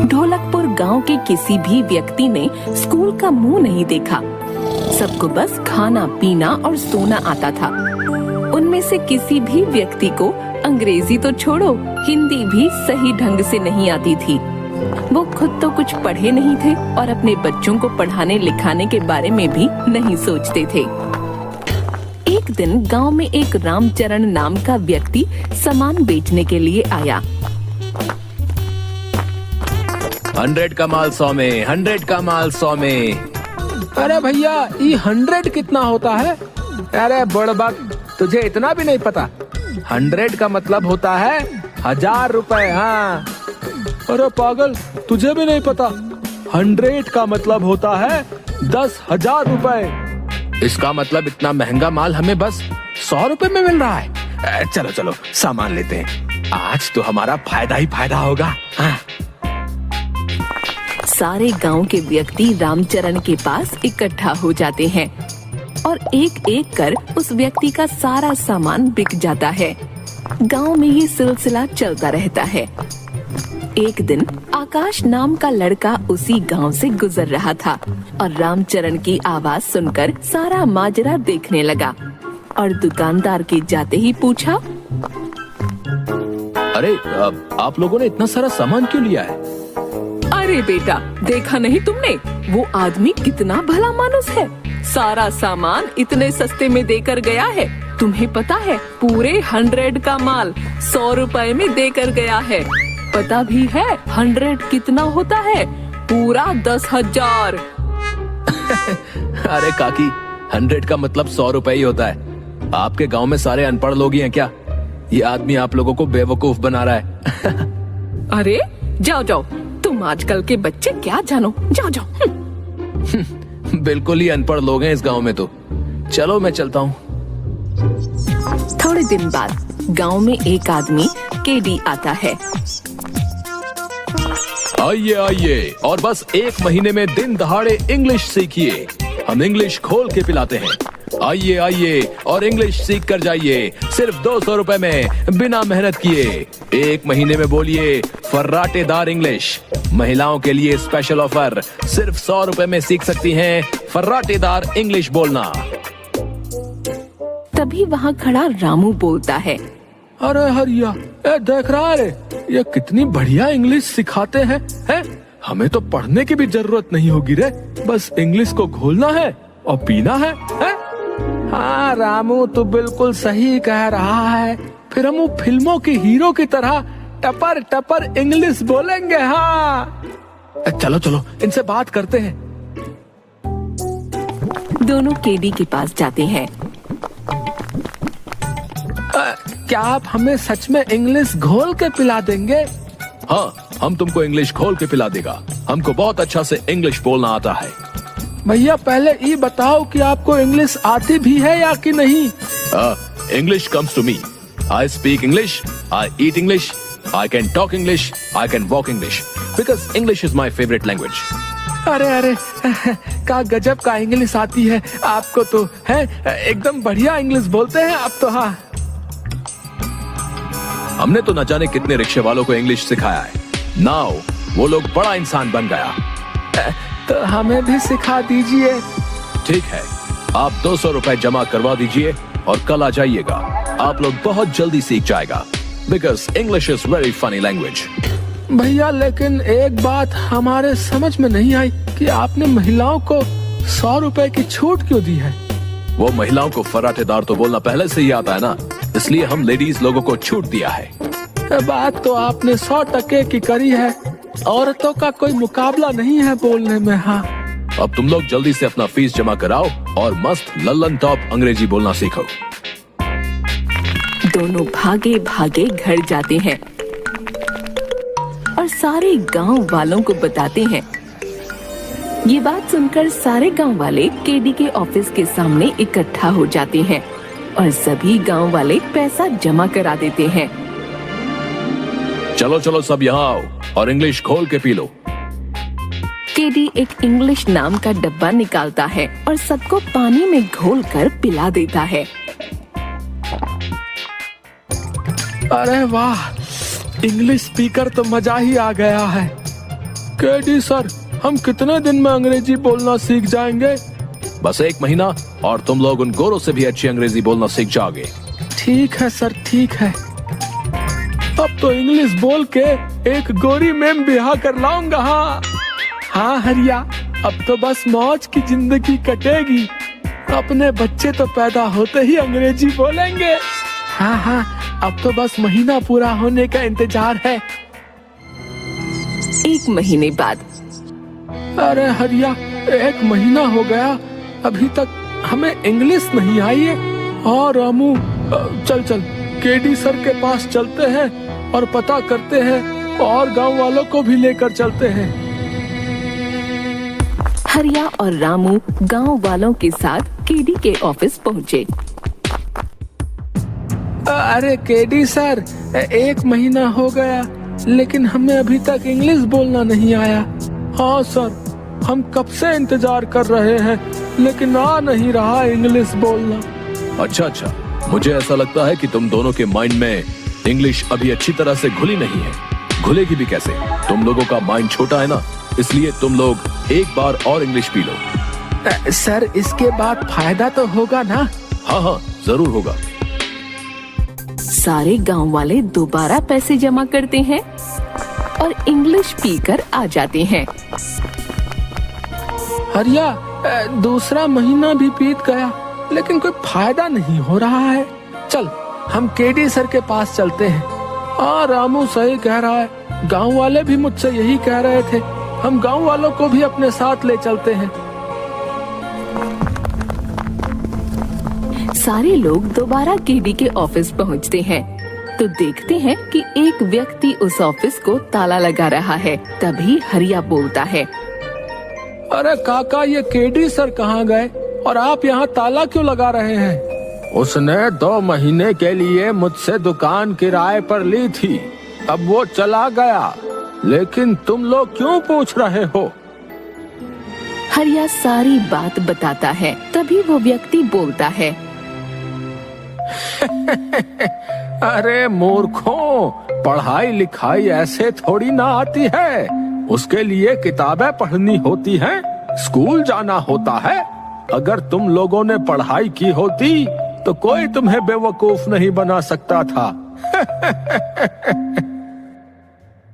ढोलकपुर गांव के किसी भी व्यक्ति ने स्कूल का मुंह नहीं देखा। सबको बस खाना पीना और सोना आता था। उनमें से किसी भी व्यक्ति को अंग्रेजी तो छोड़ो, हिंदी भी सही ढंग से नहीं आती थी। वो खुद तो कुछ पढ़े नहीं थे और अपने बच्चों को पढ़ाने लिखाने के बारे में भी नहीं सोचते थे। एक दिन गांव में एक रामचरण नाम का व्यक्ति सामान बेचने के लिए आया। 100 का माल 100 में, 100 का माल 100 में। अरे भैया, ये 100 कितना होता है? अरे बड़बक, तुझे इतना भी नहीं पता। 100 का मतलब होता है 1000 रुपए। हाँ। अरे पागल, तुझे भी नहीं पता? 100 का मतलब होता है 10,000 रुपए। इसका मतलब इतना महंगा माल हमें बस 100 रुपए में मिल रहा है। चलो चलो सामान लेते हैं, आज तो हमारा फायदा ही फायदा होगा। हाँ। सारे गांव के व्यक्ति रामचरण के पास इकट्ठा हो जाते हैं और एक एक कर उस व्यक्ति का सारा सामान बिक जाता है। गांव में ये सिलसिला चलता रहता है। एक दिन आकाश नाम का लड़का उसी गांव से गुजर रहा था और रामचरण की आवाज सुनकर सारा माजरा देखने लगा और दुकानदार के जाते ही पूछा, अरे आप लोगों ने इतना सारा सामान क्यों लिया है? अरे बेटा, देखा नहीं तुमने? वो आदमी कितना भला मानुस है। सारा सामान इतने सस्ते में देकर गया है। तुम्हें पता है, पूरे 100 का माल 100 रुपए में देकर गया है। पता भी है 100 कितना होता है? पूरा 10,000। अरे काकी, 100 का मतलब 100 रुपए ही होता है। आपके गांव में सारे अनपढ़ लोग ही हैं क्या? ये आदमी आप लोगों को बेवकूफ बना रहा है। अरे जाओ जाओ, तुम आजकल के बच्चे क्या जानो, जाओ जाओ। बिल्कुल ही अनपढ़ लोग हैं इस गांव में तो। चलो मैं चलता हूँ। थोड़े दिन बाद गांव में एक आदमी केडी आता है। आइए आइए और बस 1 महीने में दिन दहाड़े इंग्लिश सीखिए। हम इंग्लिश खोल के पिलाते हैं। आइए आइए और इंग्लिश सीख कर जाइए, सिर्फ 200 रुपए में, बिना मेहनत किए। 1 महीने में बोलिए फर्राटेदार इंग्लिश। महिलाओं के लिए स्पेशल ऑफर, सिर्फ 100 रुपए में सीख सकती हैं फर्राटेदार इंग्लिश बोलना। तभी वहाँ खड़ा रामू बोलता है, अरे हरिया, देख रहा है, ये कितनी बढ़िया इंग्लिश सिखाते हैं। हमें तो पढ़ने की भी जरूरत नहीं होगी रे, बस इंग्लिश को घोलना है और पीना है। हाँ रामू, तू बिल्कुल सही कह रहा है। फिर हम फिल्मों के हीरो की तरह टपर टपर इंग्लिश बोलेंगे। हाँ चलो चलो, इनसे बात करते हैं। दोनों केडी के पास जाते हैं। क्या आप हमें सच में इंग्लिश घोल के पिला देंगे? हाँ, हम तुमको इंग्लिश खोल के पिला देगा। हमको बहुत अच्छा से इंग्लिश बोलना आता है। भैया पहले ये बताओ कि आपको इंग्लिश आती भी है या कि नहीं? English comes to me. I speak English, I eat English, I can talk English, I can walk English. Because English is my favorite language. अरे अरे, क्या गजब का इंग्लिश आती है आपको तो, है एकदम बढ़िया इंग्लिश बोलते हैं आप तो। हाँ, हमने तो न जाने कितने रिक्शे वालों को इंग्लिश सिखाया है। नाउ वो लोग बड़ा इंसान बन गया। तो हमें भी सिखा दीजिए। ठीक है, आप 200 रुपए जमा करवा दीजिए और कल आ जाइएगा। आप लोग बहुत जल्दी सीख जाएगा। Because English is very funny language. भैया लेकिन एक बात हमारे समझ में नहीं आई कि आपने महिलाओं को 100 रुपए की छूट क्यों दी है? वो महिलाओं को फर्राटेदार तो बोलना पहले से ही आता है ना, इसलिए हम लेडीज लोगों को छूट दिया है। बात तो आपने 100% की करी है। औरतों का कोई मुकाबला नहीं है बोलने में। हाँ, अब तुम लोग जल्दी से अपना फीस जमा कराओ और मस्त लल्लन टॉप अंग्रेजी बोलना सीखो। दोनों भागे भागे घर जाते हैं और सारे गांव वालों को बताते हैं। ये बात सुनकर सारे गांव वाले केडी के ऑफिस के सामने इकट्ठा हो जाते हैं और सभी गांव वाले पैसा जमा करा देते हैं। चलो चलो सब यहाँ आओ और इंग्लिश खोल के पी लो। केडी एक इंग्लिश नाम का डब्बा निकालता है और सबको पानी में घोलकर पिला देता है। अरे वाह, इंग्लिश स्पीकर तो मजा ही आ गया है। केडी सर, हम कितने दिन में अंग्रेजी बोलना सीख जाएंगे? बस 1 महीना और तुम लोग उन गोरों से भी अच्छी अंग्रेजी बोलना सीख जाओगे। ठीक है सर, ठीक है। अब तो इंग्लिश बोल के एक गोरी मैम ब्याह कर लाऊंगा। हाँ हरिया, अब तो बस मौज की जिंदगी कटेगी। अपने बच्चे तो पैदा होते ही अंग्रेजी बोलेंगे। हाँ, अब तो बस महीना पूरा होने का इंतजार है। 1 महीने बाद। अरे हरिया, 1 महीना हो गया, अभी तक हमें इंग्लिश नहीं आई है। हाँ रामू, चल केडी सर के पास चलते हैं और पता करते हैं और गांव वालों को भी लेकर चलते हैं। हरिया और रामू गांव वालों के साथ केडी के ऑफिस पहुँचे। अरे केडी सर, 1 महीना हो गया लेकिन हमें अभी तक इंग्लिश बोलना नहीं आया। हाँ सर, हम कब से इंतजार कर रहे हैं लेकिन आ नहीं रहा इंग्लिश बोलना। अच्छा, मुझे ऐसा लगता है कि तुम दोनों के माइंड में इंग्लिश अभी अच्छी तरह से घुली नहीं है। घुलेगी भी कैसे? तुम लोगों का माइंड छोटा है ना, इसलिए तुम लोग एक बार और इंग्लिश पी लो। सर, इसके बाद फायदा तो होगा ना? हाँ, जरूर होगा। सारे गांव वाले दोबारा पैसे जमा करते हैं और इंग्लिश पीकर आ जाते हैं। हरिया, दूसरा महीना भी बीत गया लेकिन कोई फायदा नहीं हो रहा है। चल, हम केडी सर के पास चलते हैं। हाँ रामू सही कह रहा है, गांव वाले भी मुझसे यही कह रहे थे। हम गांव वालों को भी अपने साथ ले चलते हैं। सारे लोग दोबारा केडी के ऑफिस पहुंचते हैं तो देखते हैं कि एक व्यक्ति उस ऑफिस को ताला लगा रहा है। तभी हरिया बोलता है, अरे काका, ये केडी सर कहाँ गए और आप यहाँ ताला क्यों लगा रहे हैं? उसने 2 महीने के लिए मुझसे दुकान किराए पर ली थी, अब वो चला गया, लेकिन तुम लोग क्यों पूछ रहे हो? हरिया सारी बात बताता है। तभी वो व्यक्ति बोलता है, अरे मूर्खों, पढ़ाई लिखाई ऐसे थोड़ी ना आती है। उसके लिए किताबें पढ़नी होती हैं, स्कूल जाना होता है। अगर तुम लोगों ने पढ़ाई की होती तो कोई तुम्हें बेवकूफ नहीं बना सकता था।